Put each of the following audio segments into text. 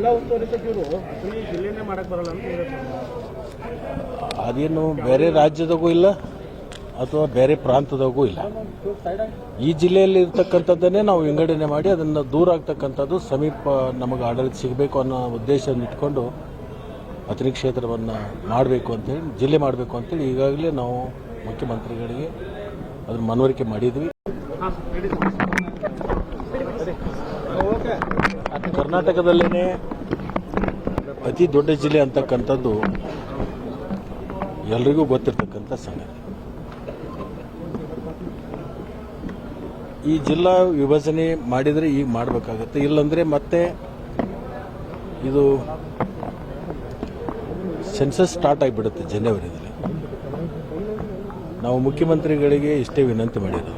ಜಿಲ್ಲಾ ಉಸ್ತುವಾರಿ ಸಚಿವರು ಈ ಜಿಲ್ಲೆನೇ ಮಾಡಕ್ಕೆ ಬರಲ್ಲ ಅಂತ ಹೇಳಿದ್ರು. ಅದೇನು ಬೇರೆ ರಾಜ್ಯದಾಗೂ ಇಲ್ಲ ಅಥವಾ ಬೇರೆ ಪ್ರಾಂತದಾಗೂ ಇಲ್ಲ. ಈ ಜಿಲ್ಲೆಯಲ್ಲಿ ಇರ್ತಕ್ಕಂಥದ್ದನ್ನೇ ನಾವು ವಿಂಗಡಣೆ ಮಾಡಿ ಅದನ್ನು ದೂರ ಆಗ್ತಕ್ಕಂಥದ್ದು ಸಮೀಪ ನಮಗೆ ಆಡಳಿತ ಸಿಗಬೇಕು ಅನ್ನೋ ಉದ್ದೇಶವನ್ನು ಇಟ್ಕೊಂಡು ಅಥಣಿ ಕ್ಷೇತ್ರವನ್ನು ಮಾಡಬೇಕು ಅಂತೇಳಿ, ಜಿಲ್ಲೆ ಮಾಡಬೇಕು ಅಂತೇಳಿ ಈಗಾಗಲೇ ನಾವು ಮುಖ್ಯಮಂತ್ರಿಗಳಿಗೆ ಅದನ್ನು ಮನವರಿಕೆ ಮಾಡಿದ್ವಿ. ಕರ್ನಾಟಕದಲ್ಲೇ ಅತಿ ದೊಡ್ಡ ಜಿಲ್ಲೆ ಅಂತಕ್ಕಂಥದ್ದು ಎಲ್ರಿಗೂ ಗೊತ್ತಿರ್ತಕ್ಕಂಥ ಸಂಗತಿ. ಈ ಜಿಲ್ಲಾ ವಿಭಜನೆ ಮಾಡಿದರೆ ಈಗ ಮಾಡಬೇಕಾಗತ್ತೆ, ಇಲ್ಲಂದರೆ ಮತ್ತೆ ಇದು ಸೆನ್ಸಸ್ ಸ್ಟಾರ್ಟ್ ಆಗಿಬಿಡುತ್ತೆ ಜನವರಿಯಲ್ಲಿ. ನಾವು ಮುಖ್ಯಮಂತ್ರಿಗಳಿಗೆ ಇಷ್ಟೇ ವಿನಂತಿ ಮಾಡಿರೋದು,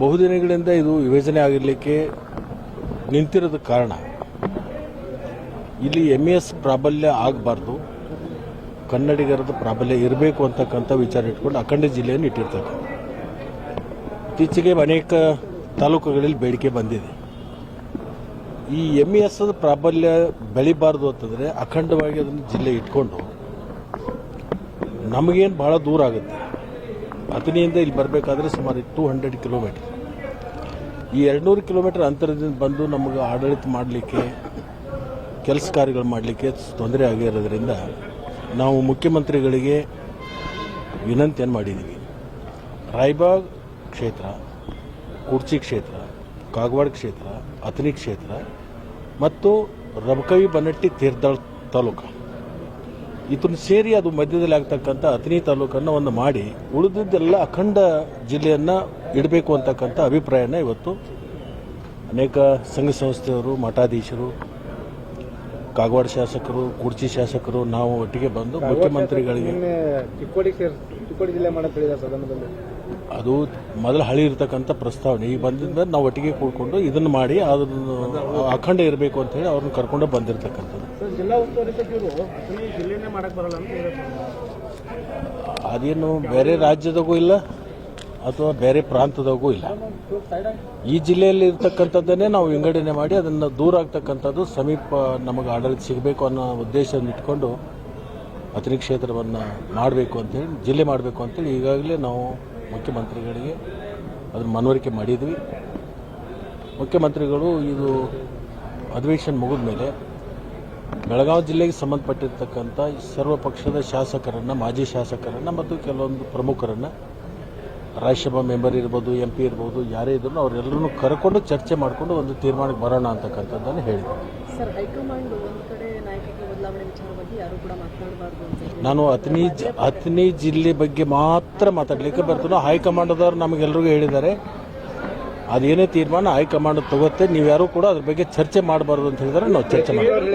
ಬಹುದಿನಗಳಿಂದ ಇದು ವಿಭಜನೆ ಆಗಿರಲಿಕ್ಕೆ ನಿಂತಿರೋದ ಕಾರಣ ಇಲ್ಲಿ MES ಪ್ರಾಬಲ್ಯ ಆಗಬಾರ್ದು, ಕನ್ನಡಿಗರದ ಪ್ರಾಬಲ್ಯ ಇರಬೇಕು ಅಂತಕ್ಕಂಥ ವಿಚಾರ ಇಟ್ಕೊಂಡು ಅಖಂಡ ಜಿಲ್ಲೆಯನ್ನು ಇಟ್ಟಿರ್ತಕ್ಕಂಥ. ಇತ್ತೀಚೆಗೆ ಅನೇಕ ತಾಲೂಕುಗಳಲ್ಲಿ ಬೇಡಿಕೆ ಬಂದಿದೆ. ಈ MES ಪ್ರಾಬಲ್ಯ ಬೆಳಿಬಾರ್ದು ಅಂತಂದರೆ ಅಖಂಡವಾಗಿ ಅದನ್ನು ಜಿಲ್ಲೆ ಇಟ್ಕೊಂಡು ನಮಗೇನು ಭಾಳ ದೂರ ಆಗುತ್ತೆ. ಅಥಣಿಯಿಂದ ಇಲ್ಲಿ ಬರಬೇಕಾದ್ರೆ ಸುಮಾರು 200 ಕಿಲೋಮೀಟರ್. ಈ 200 ಕಿಲೋಮೀಟರ್ ಅಂತರದಿಂದ ಬಂದು ನಮಗೆ ಆಡಳಿತ ಮಾಡಲಿಕ್ಕೆ, ಕೆಲಸ ಕಾರ್ಯಗಳು ಮಾಡಲಿಕ್ಕೆ ತೊಂದರೆ ಆಗಿರೋದ್ರಿಂದ ನಾವು ಮುಖ್ಯಮಂತ್ರಿಗಳಿಗೆ ವಿನಂತಿಯನ್ನು ಮಾಡಿದ್ದೀವಿ. ರಾಯಬಾಗ್ ಕ್ಷೇತ್ರ, ಕುರ್ಚಿ ಕ್ಷೇತ್ರ, ಕಾಗವಾಡ ಕ್ಷೇತ್ರ, ಅಥಣಿ ಕ್ಷೇತ್ರ ಮತ್ತು ರಬಕವಿ ಬನಟ್ಟಿ ತೀರ್ಥಾಳ್ ತಾಲೂಕು ಇದನ್ನು ಸೇರಿ ಅದು ಮಧ್ಯದಲ್ಲಿ ಆಗ್ತಕ್ಕಂಥ ಅಥಣಿ ತಾಲೂಕನ್ನು ಒಂದು ಮಾಡಿ ಉಳಿದಿದ್ದೆಲ್ಲ ಅಖಂಡ ಜಿಲ್ಲೆಯನ್ನು ಇಡಬೇಕು ಅಂತಕ್ಕಂಥ ಅಭಿಪ್ರಾಯನ ಇವತ್ತು ಅನೇಕ ಸಂಘ ಸಂಸ್ಥೆಯವರು, ಮಠಾಧೀಶರು, ಕಾಗವಾಡ ಶಾಸಕರು, ಕುರ್ಚಿ ಶಾಸಕರು ನಾವು ಒಟ್ಟಿಗೆ ಬಂದು ಮುಖ್ಯಮಂತ್ರಿಗಳಿಗೆ ಚಿಕ್ಕೋಡಿ ಜಿಲ್ಲೆ ಮಾಡಕ್ಕೆ ಹೇಳಿದ ಸದನದಲ್ಲಿ. ಅದು ಮೊದಲು ಹಳಿ ಇರತಕ್ಕಂಥ ಪ್ರಸ್ತಾವನೆ. ಈಗ ಬಂದಿದ್ದ ನಾವು ಒಟ್ಟಿಗೆ ಕೂಡ್ಕೊಂಡು ಇದನ್ನು ಮಾಡಿ ಅದನ್ನು ಅಖಂಡ ಇರಬೇಕು ಅಂತ ಹೇಳಿ ಅವ್ರನ್ನ ಕರ್ಕೊಂಡು ಬಂದಿರತಕ್ಕಂಥದ್ದು. ಜಿಲ್ಲಾ ಉಸ್ತುವಾರಿ ಸಚಿವರು ಈ ಜಿಲ್ಲೆನೇ ಮಾಡಕ್ಕೆ ಬರಲ್ಲ ಅಂತ ಹೇಳಿದ್ರು. ಅದೇನು ಬೇರೆ ರಾಜ್ಯದಾಗೂ ಇಲ್ಲ ಅಥವಾ ಬೇರೆ ಪ್ರಾಂತದಾಗೂ ಇಲ್ಲ. ಈ ಜಿಲ್ಲೆಯಲ್ಲಿ ಇರ್ತಕ್ಕಂಥದ್ದನ್ನೇ ನಾವು ವಿಂಗಡಣೆ ಮಾಡಿ ಅದನ್ನು ದೂರ ಆಗ್ತಕ್ಕಂಥದ್ದು ಸಮೀಪ ನಮಗೆ ಆಡಳಿತ ಸಿಗಬೇಕು ಅನ್ನೋ ಉದ್ದೇಶವನ್ನು ಇಟ್ಕೊಂಡು ಅಥಣಿ ಕ್ಷೇತ್ರವನ್ನು ಮಾಡಬೇಕು ಅಂತೇಳಿ, ಜಿಲ್ಲೆ ಮಾಡಬೇಕು ಅಂತೇಳಿ ಈಗಾಗಲೇ ನಾವು ಮುಖ್ಯಮಂತ್ರಿಗಳಿಗೆ ಅದನ್ನು ಮನವರಿಕೆ ಮಾಡಿದ್ವಿ. ಮುಖ್ಯಮಂತ್ರಿಗಳು ಇದು ಅಧಿವೇಶನ ಮುಗಿದ ಮೇಲೆ ಬೆಳಗಾವಿ ಜಿಲ್ಲೆಗೆ ಸಂಬಂಧಪಟ್ಟಿರ್ತಕ್ಕಂಥ ಸರ್ವ ಪಕ್ಷದ ಶಾಸಕರನ್ನು, ಮಾಜಿ ಶಾಸಕರನ್ನು ಮತ್ತು ಕೆಲವೊಂದು ಪ್ರಮುಖರನ್ನು, ರಾಜ್ಯಸಭಾ ಮೆಂಬರ್ ಇರ್ಬೋದು, MP ಇರ್ಬೋದು, ಯಾರೇ ಇದ್ರೂ ಅವರೆಲ್ಲರೂ ಕರ್ಕೊಂಡು ಚರ್ಚೆ ಮಾಡಿಕೊಂಡು ಒಂದು ತೀರ್ಮಾನಕ್ಕೆ ಬರೋಣ ಅಂತಕ್ಕಂಥದ್ದನ್ನು ಹೇಳಿದರು. ಸರ್, ಹೈಕಮಾಂಡ್ ಒಂದು ಕಡೆ ನಾಯಕತ್ವ ಬದಲಾವಣೆ ವಿಚಾರವಾಗಿ ಯಾರು ಕೂಡ ಮಾತನಾಡಬಾರ್ದು ಅಂತ ನಾನು ಅಥಣಿ ಜಿಲ್ಲೆ ಬಗ್ಗೆ ಮಾತ್ರ ಮಾತಾಡಲಿಕ್ಕೆ ಬರ್ತೀನೋ. ಹೈಕಮಾಂಡದವ್ರು ನಮಗೆಲ್ಲರಿಗೂ ಹೇಳಿದ್ದಾರೆ, ಅದೇನೇ ತೀರ್ಮಾನ ಹೈಕಮಾಂಡ್ ತಗೋತ್ತೆ, ನೀವು ಯಾರು ಕೂಡ ಅದ್ರ ಬಗ್ಗೆ ಚರ್ಚೆ ಮಾಡಬಾರ್ದು ಅಂತ ಹೇಳಿದ್ರೆ ನಾವು ಚರ್ಚೆ ಮಾಡ್ತೀವಿ.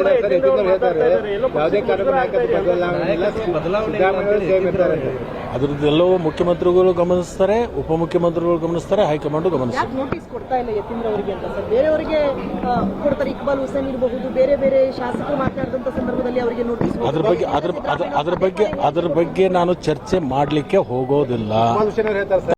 ಅದ್ರದ್ದೆಲ್ಲವೂ ಮುಖ್ಯಮಂತ್ರಿಗಳು ಗಮನಿಸ್ತಾರೆ, ಉಪಮುಖ್ಯಮಂತ್ರಿಗಳು ಗಮನಿಸ್ತಾರೆ, ಹೈಕಮಾಂಡ್ ಗಮನಿಸ್ತಾರೆ. ನೋಟಿಸ್ ಕೊಡ್ತಾ ಇಲ್ಲ ಯತೀಂದ್ರ ಅವರಿಗೆ ಅಂತ ಸರ್, ಬೇರೆಯವರಿಗೆ ಕೊಡ್ತಾರೆ. ಇಕ್ಬಾಲ್ ಹುಸೇನ್ ಇರಬಹುದು, ಬೇರೆ ಬೇರೆ ಶಾಸಕರು ಮಾತನಾಡಿದಂತ ಸಂದರ್ಭದಲ್ಲಿ ಅವರಿಗೆ ನೋಟಿಸ್. ಅದ್ರ ಬಗ್ಗೆ ನಾನು ಚರ್ಚೆ ಮಾಡಲಿಕ್ಕೆ ಹೋಗೋದಿಲ್ಲ.